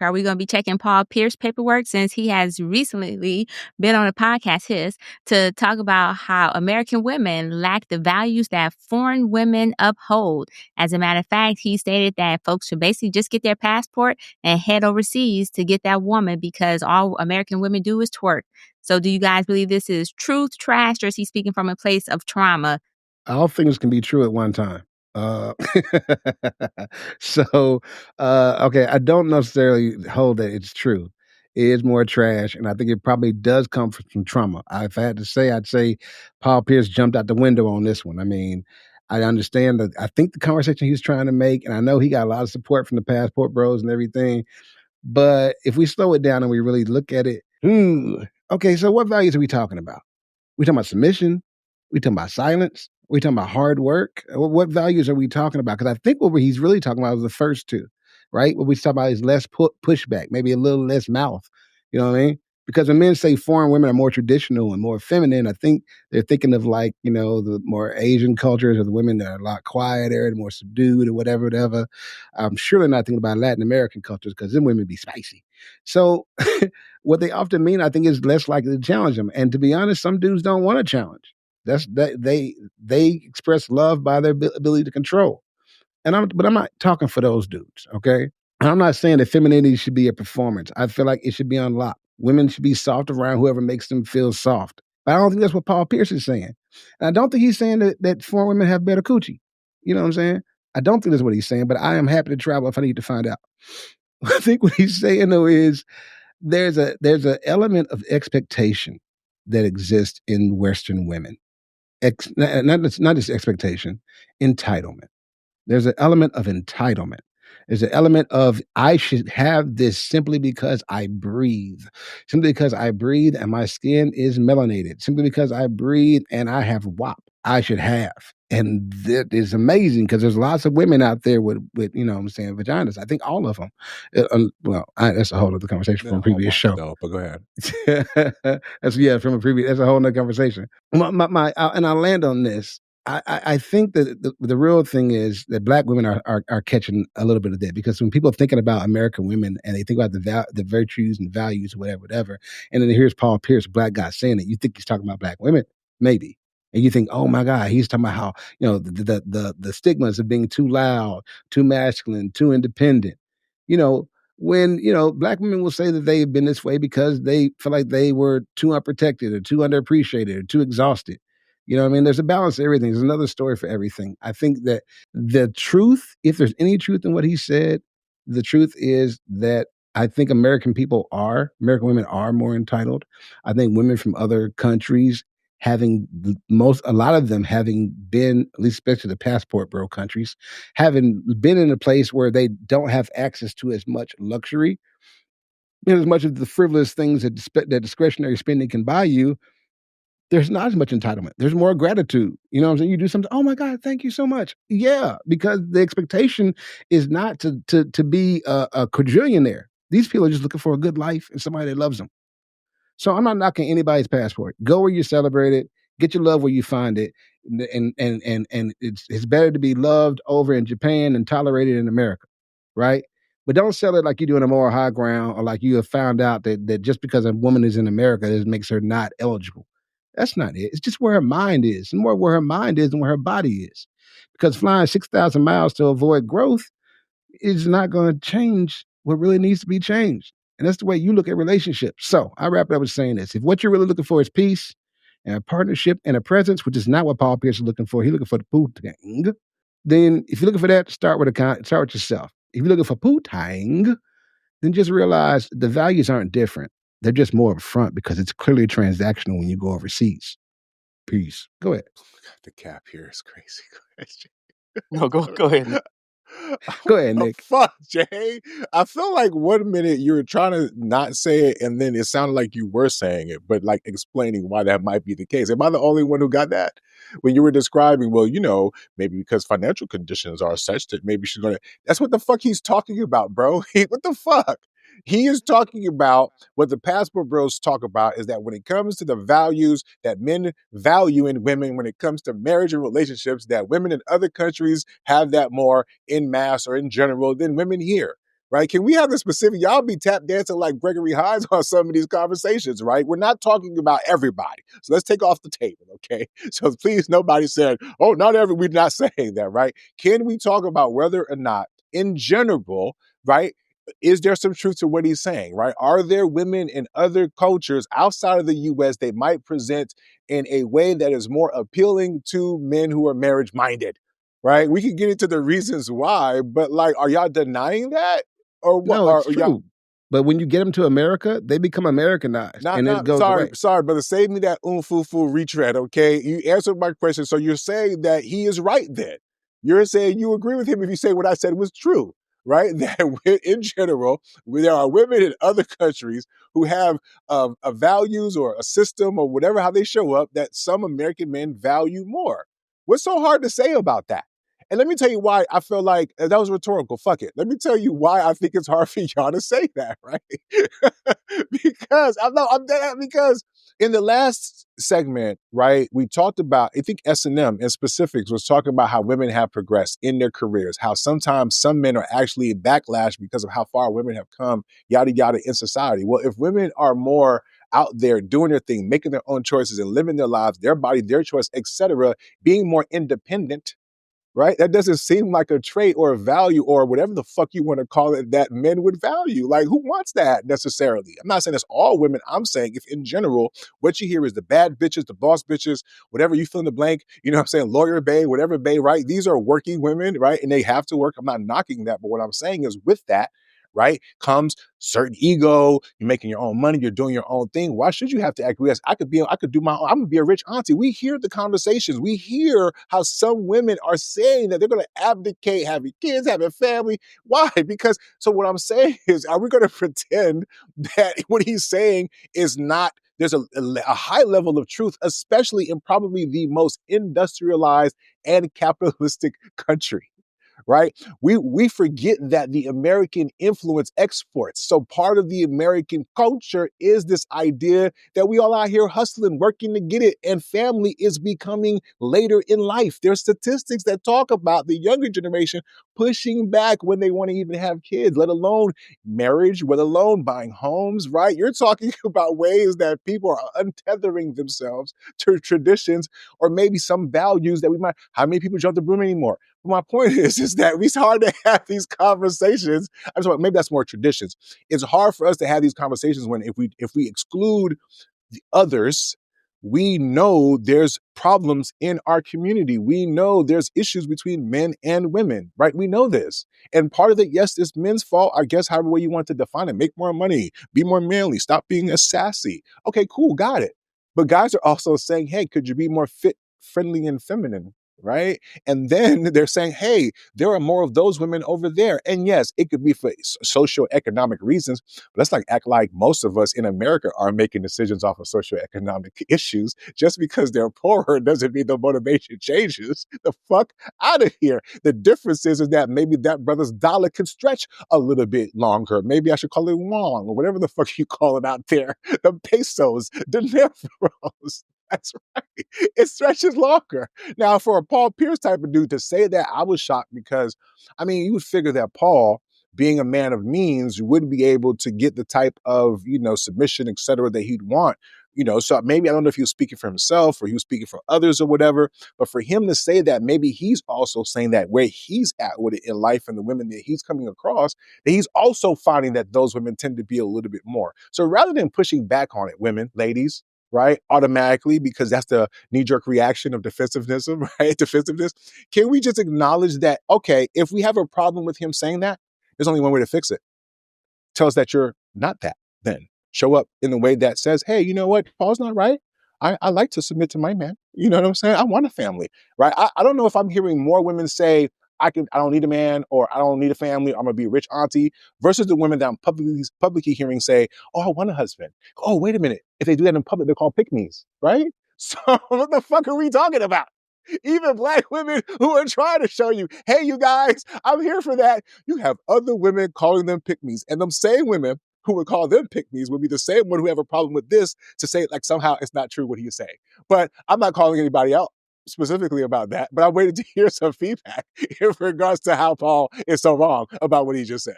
Are we going to be checking Paul Pierce's paperwork since he has recently been on a podcast, to talk about how American women lack the values that foreign women uphold? As a matter of fact, he stated that folks should basically just get their passport and head overseas to get that woman because all American women do is twerk. So do you guys believe this is truth, trash, or is he speaking from a place of trauma? All things can be true at one time. Uh, so, okay, I don't necessarily hold that it's true. It is more trash, and I think it probably does come from some trauma. If I had to say, I'd say Paul Pierce jumped out the window on this one. I mean, I understand that. I think the conversation he was trying to make, and I know he got a lot of support from the passport bros and everything. But if we slow it down and we really look at it, okay, so what values are we talking about? We talking about submission? We talking about silence? We talking about hard work? What values are we talking about? Because I think what he's really talking about is the first two, right? What we talk about is less pushback, maybe a little less mouth. You know what I mean? Because when men say foreign women are more traditional and more feminine, I think they're thinking of like, the more Asian cultures or the women that are a lot quieter and more subdued or whatever. I'm surely not thinking about Latin American cultures because them women be spicy. So what they often mean, I think, is less likely to challenge them. And to be honest, some dudes don't want to challenge. They express love by their ability to control. But I'm not talking for those dudes, okay? And I'm not saying that femininity should be a performance. I feel like it should be unlocked. Women should be soft around whoever makes them feel soft. But I don't think that's what Paul Pierce is saying. And I don't think he's saying that foreign women have better coochie. You know what I'm saying? I don't think that's what he's saying, but I am happy to travel if I need to find out. I think what he's saying though is there's an element of expectation that exists in Western women. Not just expectation, entitlement. There's an element of entitlement. There's an element of I should have this simply because I breathe, simply because I breathe and my skin is melanated, simply because I breathe and I have WAP. I should have. And that is amazing because there's lots of women out there with vaginas. I think all of them. That's a whole other conversation from a previous show. But go ahead. From a previous. That's a whole other conversation. And I'll land on this. I think that the real thing is that Black women are catching a little bit of that because when people are thinking about American women and they think about the virtues and values, whatever, and then here's Paul Pierce, a Black guy, saying it, you think he's talking about Black women, maybe. And you think, oh my God, he's talking about how, the stigmas of being too loud, too masculine, too independent. When, Black women will say that they've been this way because they feel like they were too unprotected or too underappreciated or too exhausted. You know what I mean? There's a balance to everything. There's another story for everything. I think that the truth, if there's any truth in what he said, the truth is that I think American women are more entitled. I think women from other countries a lot of them having been, at least especially the passport bro countries, having been in a place where they don't have access to as much luxury, as much of the frivolous things that discretionary spending can buy you, there's not as much entitlement. There's more gratitude. You know what I'm saying? You do something, oh my God, thank you so much. Yeah, because the expectation is not to be a quadrillionaire. These people are just looking for a good life and somebody that loves them. So I'm not knocking anybody's passport. Go where you celebrate it. Get your love where you find it. And it's better to be loved over in Japan and tolerated in America, right? But don't sell it like you're doing a moral high ground or like you have found out that just because a woman is in America, it makes her not eligible. That's not it. It's just where her mind is. And more where her mind is than where her body is. Because flying 6,000 miles to avoid growth is not going to change what really needs to be changed. And that's the way you look at relationships. So I wrap it up with saying this. If what you're really looking for is peace and a partnership and a presence, which is not what Paul Pierce is looking for, he's looking for the poo-tang. Then if you're looking for that, start with yourself. If you're looking for poo-tang, then just realize the values aren't different. They're just more upfront because it's clearly transactional when you go overseas. Peace. Go ahead. Oh my God, the cap here is crazy. No, go ahead. Go ahead, Nick. Fuck, Jay. I feel like 1 minute you were trying to not say it, and then it sounded like you were saying it, but like explaining why that might be the case. Am I the only one who got that? When you were describing, well, maybe because financial conditions are such that maybe she's gonna. That's what the fuck he's talking about, bro. What the fuck? He is talking about what the passport bros talk about is that when it comes to the values that men value in women, when it comes to marriage and relationships, that women in other countries have that more in mass or in general than women here. right? Can we have a specific, y'all be tap dancing like Gregory Hines on some of these conversations, right? We're not talking about everybody. So let's take off the table, okay? So please, nobody said, oh, we're not saying that, right? Can we talk about whether or not, in general, right, is there some truth to what he's saying, right? Are there women in other cultures outside of the US that might present in a way that is more appealing to men who are marriage minded, right? We can get into the reasons why, but like, are y'all denying that? Or what? No, Or it's y'all, true. But when you get them to America, they become Americanized, and it goes away. sorry, brother. Save me that umfufu retread, okay? You answered my question. So you're saying that he is right then. You're saying you agree with him if you say what I said was true, right? That in general, there are women in other countries who have a values or a system or whatever, how they show up, that some American men value more. What's so hard to say about that? And let me tell you why I feel like that was rhetorical. Fuck it. Let me tell you why I think it's hard for y'all to say that, right? Because in the last segment, right, we talked about, I think S&M in specifics was talking about how women have progressed in their careers, how sometimes some men are actually in backlash because of how far women have come, yada, yada, in society. Well, if women are more out there doing their thing, making their own choices and living their lives, their body, their choice, etc., being more independent, right? That doesn't seem like a trait or a value or whatever the fuck you want to call it that men would value. Like, who wants that necessarily? I'm not saying it's all women. I'm saying if in general, what you hear is the bad bitches, the boss bitches, whatever you fill in the blank, you know what I'm saying? Lawyer bae, whatever bae, right? These are working women, right? And they have to work. I'm not knocking that. But what I'm saying is with that, right, comes certain ego. You're making your own money. You're doing your own thing. Why should you have to acquiesce? I could do my own. I'm gonna be a rich auntie. We hear the conversations. We hear how some women are saying that they're gonna abdicate having kids, having family. Why? Because so what I'm saying is, are we gonna pretend that what he's saying is not? There's a high level of truth, especially in probably the most industrialized and capitalistic country, right? We forget that the American influence exports. So part of the American culture is this idea that we all out here hustling, working to get it, and family is becoming later in life. There's statistics that talk about the younger generation pushing back when they want to even have kids, let alone marriage, let alone buying homes, right? You're talking about ways that people are untethering themselves to traditions or maybe some values that we might, how many people jump the broom anymore? My point is that it's hard to have these conversations. I'm sorry, maybe that's more traditions. It's hard for us to have these conversations when if we exclude the others, we know there's problems in our community. We know there's issues between men and women, right? We know this. And part of it, yes, is men's fault, I guess, however way you want to define it. Make more money, be more manly, stop being a sassy. Okay, cool, got it. But guys are also saying, hey, could you be more fit, friendly, and feminine? Right. And then they're saying, hey, there are more of those women over there. And yes, it could be for socioeconomic reasons. But let's not act like most of us in America are making decisions off of socioeconomic issues. Just because they're poorer doesn't mean the motivation changes. The fuck out of here. The difference is that maybe that brother's dollar can stretch a little bit longer. Maybe I should call it wong or whatever the fuck you call it out there. The pesos, the dineros. That's right. It stretches longer. Now, for a Paul Pierce type of dude to say that, I was shocked because, I mean, you would figure that Paul, being a man of means, would be able to get the type of, submission, et cetera, that he'd want. So maybe, I don't know if he was speaking for himself or he was speaking for others or whatever, but for him to say that, maybe he's also saying that where he's at with it in life and the women that he's coming across, that he's also finding that those women tend to be a little bit more. So rather than pushing back on it, women, ladies, right, automatically, because that's the knee-jerk reaction of defensiveness, right? Defensiveness. Can we just acknowledge that, okay, if we have a problem with him saying that, there's only one way to fix it. Tell us that you're not that then. Show up in a way that says, hey, you know what? Paul's not right. I like to submit to my man. You know what I'm saying? I want a family, right? I don't know if I'm hearing more women say, I don't need a man or I don't need a family. I'm going to be a rich auntie versus the women that I'm publicly hearing say, oh, I want a husband. Oh, wait a minute. If they do that in public, they're called pick-me's, right? So what the fuck are we talking about? Even Black women who are trying to show you, hey, you guys, I'm here for that. You have other women calling them pick-me's. And them same women who would call them pick-me's would be the same one who have a problem with this to say like somehow it's not true what he's saying. But I'm not calling anybody out specifically about that, but I waited to hear some feedback in regards to how Paul is so wrong about what he just said.